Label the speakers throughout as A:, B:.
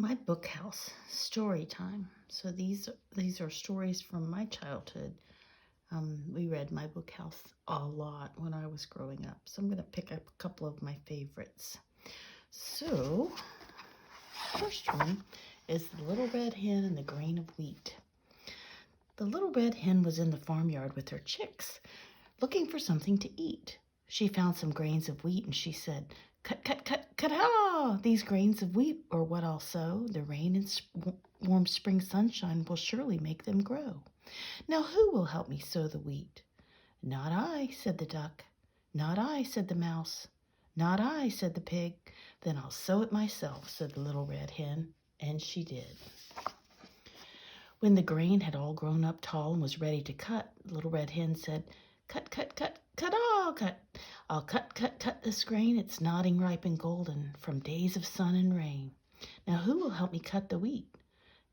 A: My book house story time. So these are stories from my childhood. We read my book house a lot when I was growing up. So I'm going to pick up a couple of my favorites. So first one is The Little Red Hen and the Grain of Wheat. The little red hen was in the farmyard with her chicks, looking for something to eat. She found some grains of wheat and she said, "Cut, cut, cut, cut-ha! These grains of wheat are what I'll sow. The rain and warm spring sunshine will surely make them grow. Now who will help me sow the wheat?" "Not I," said the duck. "Not I," said the mouse. "Not I," said the pig. "Then I'll sow it myself," said the little red hen, and she did. When the grain had all grown up tall and was ready to cut, Little Red Hen said, "Cut, cut, cut, cut, all cut. I'll cut, cut, cut this grain. It's nodding ripe and golden from days of sun and rain. Now who will help me cut the wheat?"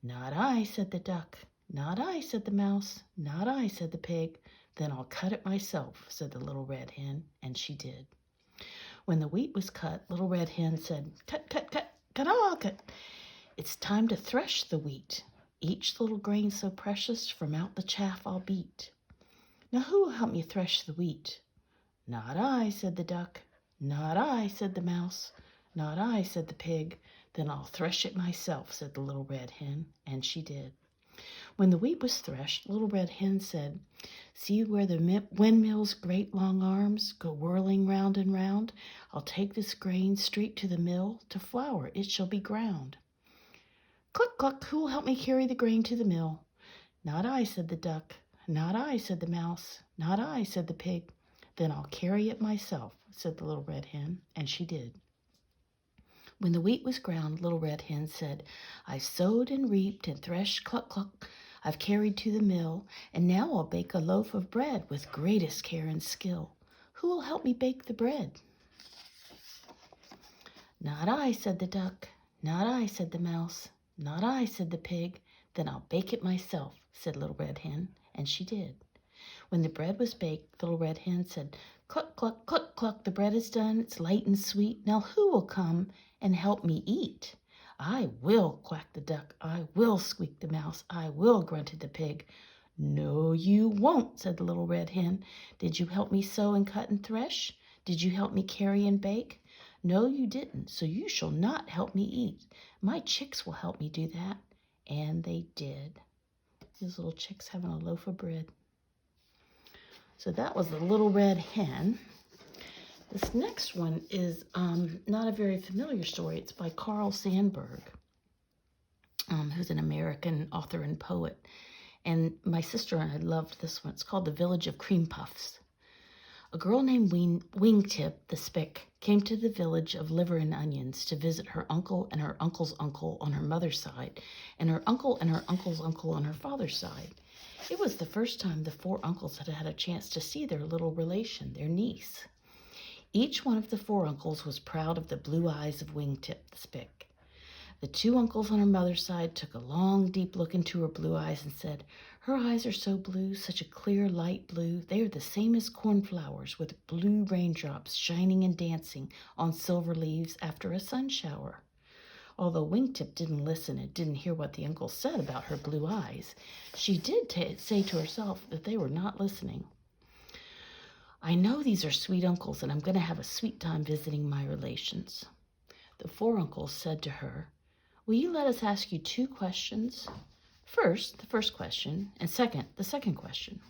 A: "Not I," said the duck. "Not I," said the mouse. "Not I," said the pig. "Then I'll cut it myself," said the Little Red Hen, and she did. When the wheat was cut, Little Red Hen said, "Cut, cut, cut, cut, all cut. It's time to thresh the wheat. Each little grain so precious, from out the chaff I'll beat. Now who will help me thresh the wheat?" "Not I," said the duck. "Not I," said the mouse. "Not I," said the pig. "Then I'll thresh it myself," said the Little Red Hen, and she did. When the wheat was threshed, Little Red Hen said, "See where the windmill's great long arms go whirling round and round? I'll take this grain straight to the mill. To flour it shall be ground." "Cluck, cluck, who'll help me carry the grain to the mill?" "Not I," said the duck. "Not I," said the mouse. "Not I," said the pig. "Then I'll carry it myself," said the Little Red Hen, and she did. When the wheat was ground, Little Red Hen said, "I sowed and reaped and threshed, cluck, cluck. I've carried to the mill, and now I'll bake a loaf of bread with greatest care and skill. Who'll help me bake the bread?" "Not I," said the duck. "Not I," said the mouse. "Not I," said the pig. "Then I'll bake it myself," said Little Red Hen, and she did. When the bread was baked, Little Red Hen said, "Cluck, cluck, cluck, cluck, the bread is done. It's light and sweet. Now who will come and help me eat?" "I will," quacked the duck. "I will," squeaked the mouse. "I will," grunted the pig. "No, you won't," said the Little Red Hen. "Did you help me sow and cut and thresh? Did you help me carry and bake? No, you didn't, so you shall not help me eat. My chicks will help me do that." And they did. These little chicks having a loaf of bread. So that was the Little Red Hen. This next one is not a very familiar story. It's by Carl Sandburg, who's an American author and poet. And my sister and I loved this one. It's called The Village of Cream Puffs. A girl named Wingtip the Spick came to the village of Liver and Onions to visit her uncle and her uncle's uncle on her mother's side, and her uncle and her uncle's uncle on her father's side. It was the first time the four uncles had had a chance to see their little relation, their niece. Each one of the four uncles was proud of the blue eyes of Wingtip the Spick. The two uncles on her mother's side took a long, deep look into her blue eyes and said, "Her eyes are so blue, such a clear, light blue. They are the same as cornflowers, with blue raindrops shining and dancing on silver leaves after a sun shower." Although Wingtip didn't listen and didn't hear what the uncle said about her blue eyes, she did say to herself that they were not listening. "I know these are sweet uncles, and I'm going to have a sweet time visiting my relations." The four uncles said to her, "Will you let us ask you 2 questions? First, the first question, and second, the second question."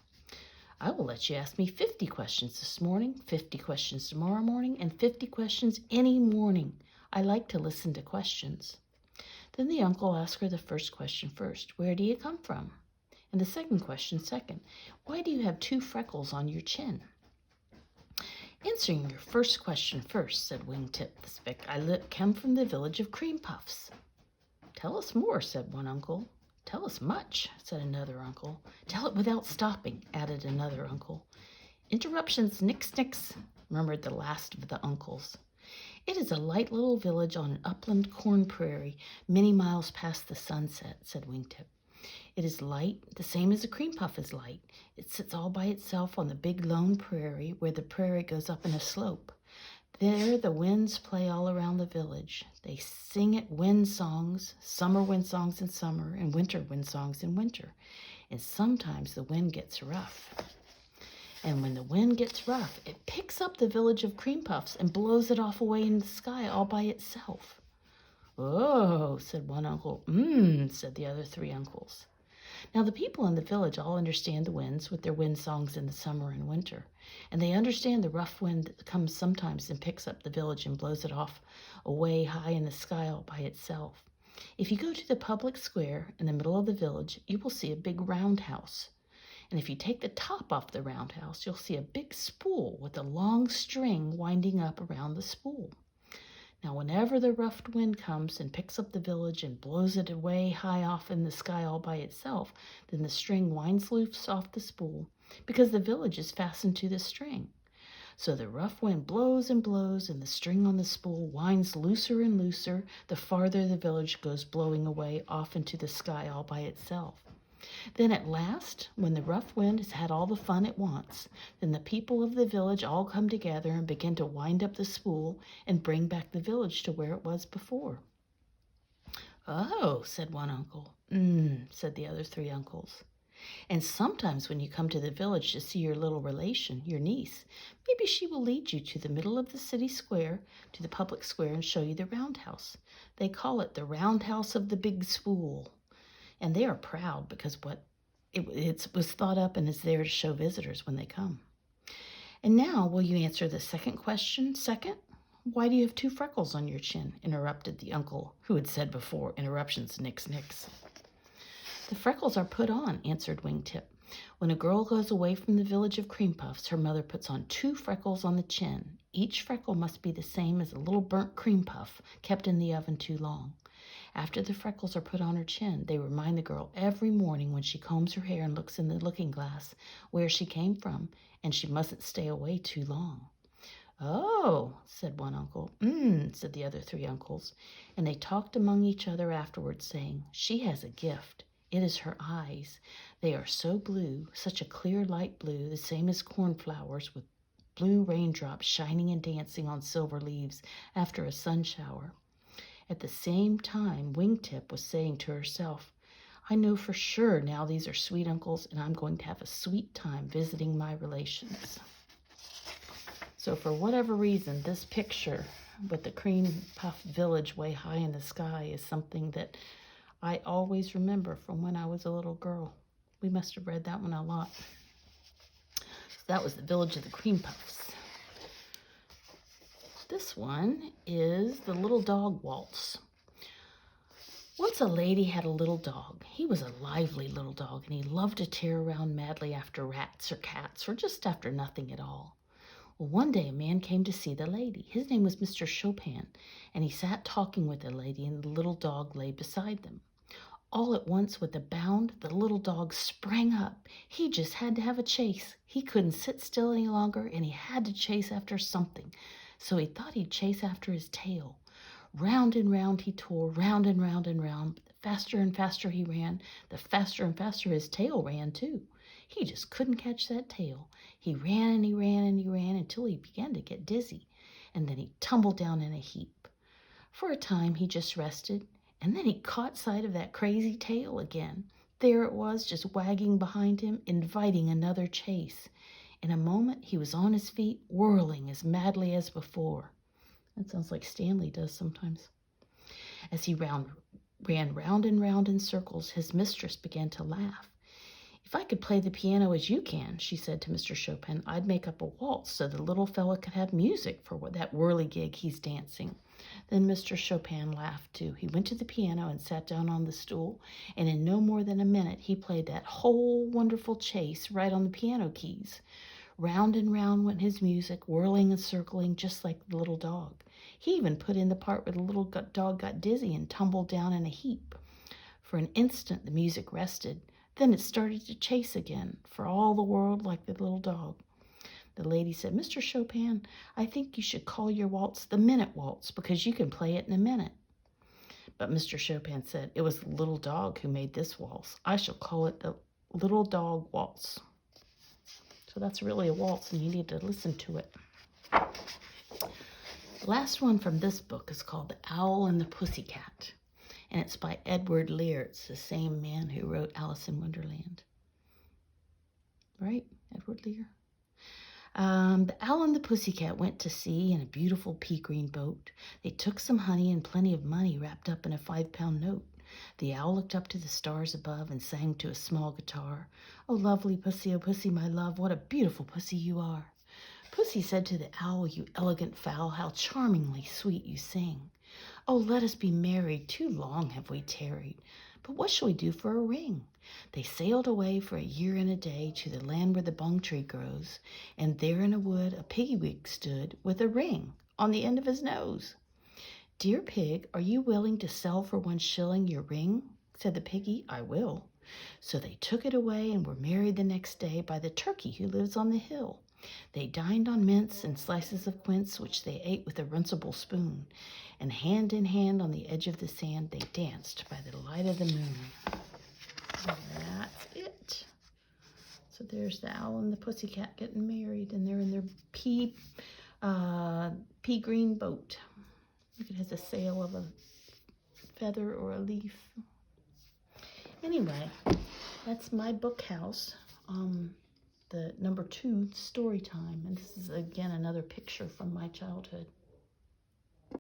A: "I will let you ask me 50 questions this morning, 50 questions tomorrow morning, and 50 questions any morning. I like to listen to questions." Then the uncle asked her the first question first. "Where do you come from?" And the second question second. "Why do you have 2 freckles on your chin?" "Answering your first question first," said Wingtip the Spick, "I come from the village of Cream Puffs." "Tell us more," said one uncle. "Tell us much," said another uncle. "Tell it without stopping," added another uncle. "Interruptions, nix, nix," murmured the last of the uncles. "It is a light little village on an upland corn prairie many miles past the sunset," said Wingtip. "It is light, the same as a cream puff is light. It sits all by itself on the big lone prairie where the prairie goes up in a slope. There the winds play all around the village. They sing it wind songs, summer wind songs in summer, and winter wind songs in winter. And sometimes the wind gets rough. And when the wind gets rough, it picks up the village of Cream Puffs and blows it off away in the sky all by itself. Oh, said one uncle. Said the other three uncles. Now the people in the village all understand the winds with their wind songs in the summer and winter. And they understand the rough wind that comes sometimes and picks up the village and blows it off away high in the sky all by itself. If you go to the public square in the middle of the village, you will see a big roundhouse. And if you take the top off the roundhouse, you'll see a big spool with a long string winding up around the spool. Now, whenever the rough wind comes and picks up the village and blows it away high off in the sky all by itself, then the string winds loose off the spool because the village is fastened to the string. So the rough wind blows and blows, and the string on the spool winds looser and looser the farther the village goes blowing away off into the sky all by itself. Then at last, when the rough wind has had all the fun it wants, then the people of the village all come together and begin to wind up the spool and bring back the village to where it was before. Oh, said one uncle. Said the other three uncles. And sometimes when you come to the village to see your little relation, your niece, maybe she will lead you to the middle of the city square, to the public square, and show you the roundhouse. They call it the roundhouse of the big spool. And they are proud because it was thought up and is there to show visitors when they come. And now, will you answer the second question second? Why do you have 2 freckles on your chin? Interrupted the uncle who had said before, interruptions, nix, nix. The freckles are put on, answered Wingtip. When a girl goes away from the village of Cream Puffs, her mother puts on 2 freckles on the chin. Each freckle must be the same as a little burnt cream puff kept in the oven too long. After the freckles are put on her chin, they remind the girl every morning when she combs her hair and looks in the looking glass where she came from, and she mustn't stay away too long. Oh, said one uncle. Said the other 3 uncles. And they talked among each other afterwards, saying, she has a gift. It is her eyes. They are so blue, such a clear light blue, the same as cornflowers, with blue raindrops shining and dancing on silver leaves after a sun shower. At the same time, Wingtip was saying to herself, I know for sure now these are sweet uncles, and I'm going to have a sweet time visiting my relations. So for whatever reason, this picture with the cream puff village way high in the sky is something that I always remember from when I was a little girl. We must have read that one a lot. So that was the village of the cream puffs. This one is the Little Dog Waltz. Once a lady had a little dog. He was a lively little dog, and he loved to tear around madly after rats or cats, or just after nothing at all. Well, one day a man came to see the lady. His name was Mr. Chopin, and he sat talking with the lady, and the little dog lay beside them. All at once, with a bound, the little dog sprang up. He just had to have a chase. He couldn't sit still any longer, and he had to chase after something. So he thought he'd chase after his tail. Round and round he tore, round and round and round. Faster and faster he ran. The faster and faster his tail ran, too. He just couldn't catch that tail. He ran and he ran and he ran until he began to get dizzy. And then he tumbled down in a heap. For a time he just rested, and then he caught sight of that crazy tail again. There it was, just wagging behind him, inviting another chase. In a moment, he was on his feet, whirling as madly as before. That sounds like Stanley does sometimes. As he ran round and round in circles, his mistress began to laugh. If I could play the piano as you can, she said to Mr. Chopin, I'd make up a waltz so the little fella could have music for that whirligig he's dancing. Then Mr. Chopin laughed too. He went to the piano and sat down on the stool, and in no more than a minute he played that whole wonderful chase right on the piano keys. Round and round went his music, whirling and circling just like the little dog. He even put in the part where the little dog got dizzy and tumbled down in a heap. For an instant the music rested. Then it started to chase again, for all the world like the little dog. The lady said, Mr. Chopin, I think you should call your waltz the Minute Waltz, because you can play it in a minute. But Mr. Chopin said, it was the little dog who made this waltz. I shall call it the Little Dog Waltz. So that's really a waltz, and you need to listen to it. Last one from this book is called The Owl and the Pussycat, and it's by Edward Lear. It's the same man who wrote Alice in Wonderland. Right? Edward Lear? The Owl and the Pussycat went to sea in a beautiful pea-green boat. They took some honey and plenty of money wrapped up in a 5-pound note. The owl looked up to the stars above and sang to a small guitar. "Oh, lovely pussy, oh pussy, my love, what a beautiful pussy you are." Pussy said to the owl, "You elegant fowl, how charmingly sweet you sing. Oh, let us be married, too long have we tarried. But what shall we do for a ring?" They sailed away for a year and a day to the land where the bung tree grows, and there in a wood a piggy-wig stood with a ring on the end of his nose. "Dear pig, are you willing to sell for 1 shilling your ring?" said the piggy. "I will." So they took it away and were married the next day by the turkey who lives on the hill. They dined on mince and slices of quince, which they ate with a runcible spoon, and hand in hand on the edge of the sand they danced by the light of the moon. And that's it. So there's the owl and the pussycat getting married, and they're in their pea green boat. Look, it has a sail of a feather or a leaf. Anyway, that's my book house. The number 2 story time. And this is again another picture from my childhood.